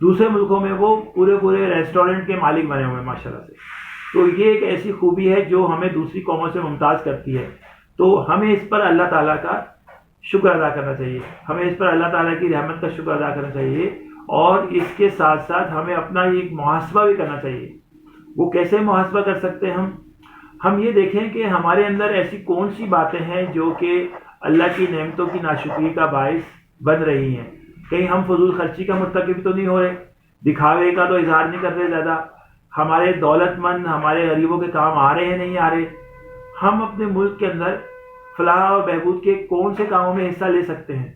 دوسرے ملکوں میں وہ پورے ریسٹورنٹ کے مالک بنے ہوئے ہیں ماشاءاللہ سے. تو یہ ایک ایسی خوبی ہے جو ہمیں دوسری قوموں سے ممتاز کرتی ہے. تو ہمیں اس پر اللہ تعالیٰ کا شکر ادا کرنا چاہیے, ہمیں اس پر اللہ تعالیٰ کی رحمت کا شکر ادا کرنا چاہیے, اور اس کے ساتھ ساتھ ہمیں اپنا ایک محاسبہ بھی کرنا چاہیے. وہ کیسے محاسبہ کر سکتے ہیں ہم یہ دیکھیں کہ ہمارے اندر ایسی کون سی باتیں ہیں جو کہ اللہ کی نعمتوں کی ناشکری کا باعث بن رہی ہیں. کہیں ہم فضول خرچی کا مرتکب تو نہیں ہو رہے, دکھاوے کا تو اظہار نہیں کر رہے زیادہ, ہمارے دولت مند ہمارے غریبوں کے کام آ رہے ہیں نہیں آ رہے. ہم اپنے ملک کے اندر فلاح اور بہبود کے کون سے کاموں میں حصہ لے سکتے ہیں.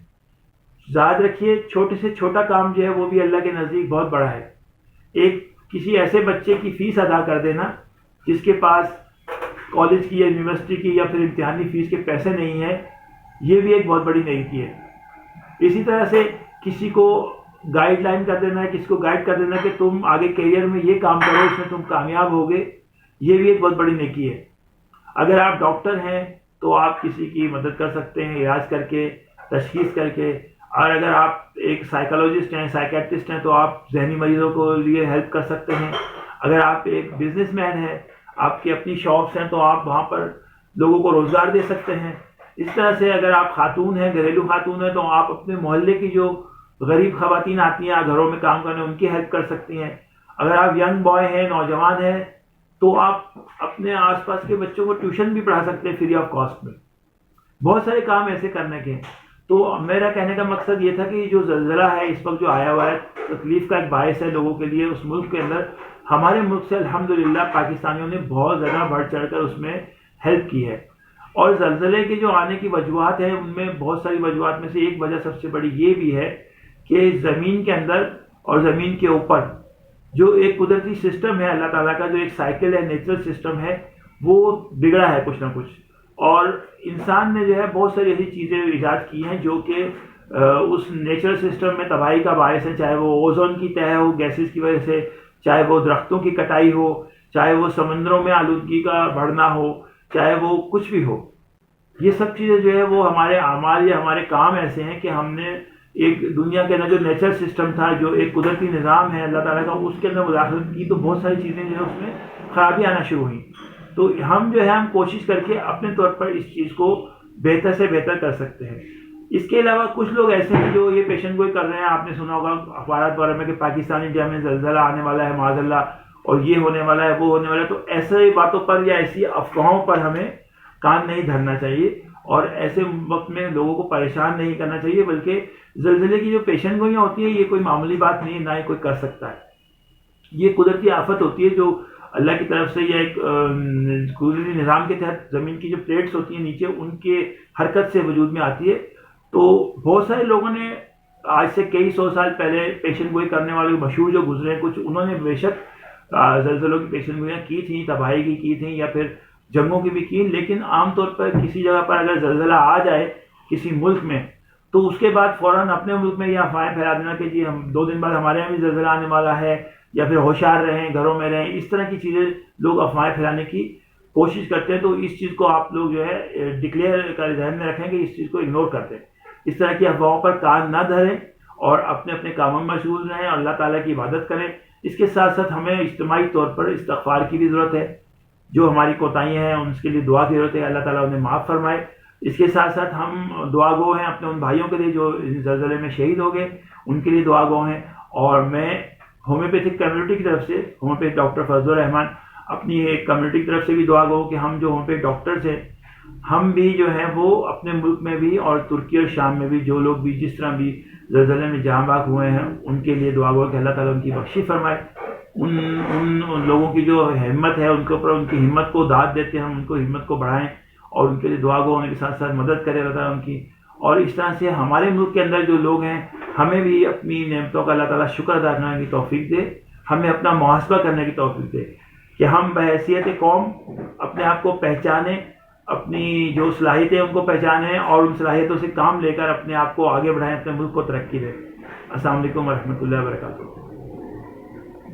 یاد رکھیے چھوٹے سے چھوٹا کام جو ہے وہ بھی اللہ کے نزدیک بہت بڑا ہے. ایک کسی ایسے بچے کی فیس ادا کر دینا جس کے پاس کالج کی یا یونیورسٹی کی یا پھر امتحانی فیس کے پیسے نہیں ہیں, یہ بھی ایک بہت بڑی نیکی ہے. اسی طرح سے کسی کو گائیڈ لائن کر دینا ہے, کسی کو گائیڈ کر دینا کہ تم آگے کیریئر میں یہ کام کرو, اس میں تم کامیاب ہوگے, یہ بھی ایک بہت بڑی نیکی ہے. اگر آپ ڈاکٹر ہیں تو آپ کسی کی مدد کر سکتے ہیں علاج کر کے, تشخیص کر کے. اور اگر آپ ایک سائیکالوجسٹ ہیں, سائیکیٹرسٹ ہیں, تو آپ ذہنی مریضوں کو لیے ہیلپ کر سکتے ہیں. اگر آپ ایک بزنس مین ہیں, آپ کی اپنی شاپس ہیں, تو آپ وہاں پر لوگوں کو روزگار دے سکتے ہیں. اس طرح سے اگر آپ خاتون ہیں, گھریلو خاتون ہیں, تو آپ اپنے محلے کی جو غریب خواتین آتی ہیں گھروں میں کام کرنے, ان کی ہیلپ کر سکتی ہیں. اگر آپ ینگ بوائے ہیں, نوجوان ہیں, تو آپ اپنے آس پاس کے بچوں کو ٹیوشن بھی پڑھا سکتے ہیں فری آف کاسٹ میں. بہت سارے کام ایسے کرنے کے ہیں. تو میرا کہنے کا مقصد یہ تھا کہ جو زلزلہ ہے اس وقت جو آیا ہوا ہے, تکلیف کا ایک باعث ہے لوگوں کے لیے اس ملک کے اندر. ہمارے ملک سے الحمدللہ پاکستانیوں نے بہت زیادہ بڑھ چڑھ کر اس میں ہیلپ کی ہے. اور زلزلے کے جو آنے کی وجوہات ہیں ان میں بہت ساری وجوہات میں سے ایک وجہ سب سے بڑی یہ بھی ہے کہ زمین کے اندر اور زمین کے اوپر جو ایک قدرتی سسٹم ہے اللہ تعالیٰ کا, جو ایک سائیکل ہے, نیچرل سسٹم ہے, وہ بگڑا ہے کچھ نہ کچھ. اور انسان نے جو ہے بہت ساری ایسی چیزیں ایجاد کی ہیں جو کہ اس نیچرل سسٹم میں تباہی کا باعث ہے, چاہے وہ اوزون کی تہ ہو گیسز کی وجہ سے, چاہے وہ درختوں کی کٹائی ہو, چاہے وہ سمندروں میں آلودگی کا بڑھنا ہو, چاہے وہ کچھ بھی ہو. یہ سب چیزیں جو ہے وہ ہمارے اعمال یا ہمارے کام ایسے ہیں کہ ہم نے ایک دنیا کے اندر جو نیچرل سسٹم تھا, جو ایک قدرتی نظام ہے اللہ تعالیٰ کا, اس کے اندر مداخلت کی, تو بہت ساری چیزیں جو ہے اس میں خرابی آنا شروع ہوئیں. تو ہم جو ہے ہم کوشش کر کے اپنے طور پر اس چیز کو بہتر سے بہتر کر سکتے ہیں. اس کے علاوہ کچھ لوگ ایسے ہیں جو یہ پیشن گوئی کر رہے ہیں. آپ نے سنا ہوگا اخبارات وغیرہ میں کہ پاکستان انڈیا میں زلزلہ آنے والا ہے معاذ اللہ, اور یہ ہونے والا ہے, وہ ہونے والا ہے. تو ایسے باتوں پر یا ایسی افواہوں پر ہمیں کان نہیں دھرنا چاہیے, اور ایسے وقت میں لوگوں کو پریشان نہیں کرنا چاہیے. بلکہ زلزلے کی جو پیشن گوئیاں ہوتی ہیں یہ کوئی معمولی بات نہیں ہے, نہ ہی کوئی کر سکتا ہے. یہ قدرتی آفت ہوتی ہے جو اللہ کی طرف سے, یا ایک قدرتی نظام کے تحت زمین کی جو پلیٹس ہوتی ہیں نیچے, ان کے حرکت سے وجود میں آتی ہے. تو بہت سارے لوگوں نے آج سے کئی سو سال پہلے پیشن گوئی کرنے والے مشہور جو گزرے ہیں, کچھ انہوں نے بے شک زلزلوں کی پیشن گوئیاں کی تھیں, تباہی کی تھیں, یا پھر جنگوں کی بھی کی. لیکن عام طور پر کسی جگہ پر اگر زلزلہ آ جائے کسی ملک میں, تو اس کے بعد فوراً اپنے ملک میں یہ افواہیں پھیلا دینا کہ جی ہم 2 دن بعد ہمارے یہاں بھی زلزلہ آنے والا ہے, یا پھر ہوشیار رہیں, گھروں میں رہیں. اس طرح کی چیزیں لوگ افواہیں پھیلانے کی کوشش کرتے ہیں. تو اس چیز کو آپ لوگ جو ہے ڈکلیئر کر ذہن میں رکھیں کہ اس چیز کو اگنور کرتے ہیں. اس طرح کی افواہوں پر کان نہ دھریں, اور اپنے اپنے کاموں میں مشغول رہیں, اور اللہ تعالیٰ کی عبادت کریں. اس کے ساتھ ساتھ ہمیں اجتماعی طور پر استغفار کی بھی ضرورت ہے. جو ہماری کوتاہیاں ہیں ان کے لیے دعا کی ضرورت ہے, اللہ تعالیٰ انہیں معاف فرمائے. اس کے ساتھ ساتھ ہم دعا گو ہیں اپنے ان بھائیوں کے لیے جو زلزلے میں شہید ہو گئے, ان کے لیے دعا گو ہیں. اور میں ہومیوپیتھک کمیونٹی کی طرف سے, ہومیوپیتھ ڈاکٹر فضل الرحمان, اپنی ایک کمیونٹی کی طرف سے بھی دعا گو کہ ہم جو ہومیوپیتھ ڈاکٹرز ہیں, ہم بھی جو ہیں وہ اپنے ملک میں بھی اور ترکی اور شام میں بھی جو لوگ بھی جس طرح بھی زلزلے میں جہاں باک ہوئے ہیں, ان کے لیے دعا گو کہ اللہ تعالیٰ ان کی بخشش فرمائے. ان لوگوں کی جو ہمت ہے ان کے اوپر, ان کی ہمت کو داد دیتے ہیں, ہم ان کو ہمت کو بڑھائیں, اور ان کے لیے دعا گو ہونے کے ساتھ ساتھ مدد کرے اللہ تعالیٰ ان کی. اور اس طرح سے ہمارے ملک کے اندر جو لوگ ہیں, ہمیں بھی اپنی نعمتوں کا اللہ تعالیٰ شکر ادا کرنے کی توفیق دے, ہمیں اپنا محاسبہ کرنے کی توفیق دے کہ ہم بحیثیت قوم اپنے آپ کو پہچانیں, اپنی جو صلاحیتیں ان کو پہچانیں, اور ان صلاحیتوں سے کام لے کر اپنے آپ کو آگے بڑھائیں, اپنے ملک کو ترقی دیں. السلام علیکم ورحمۃ اللہ وبرکاتہ.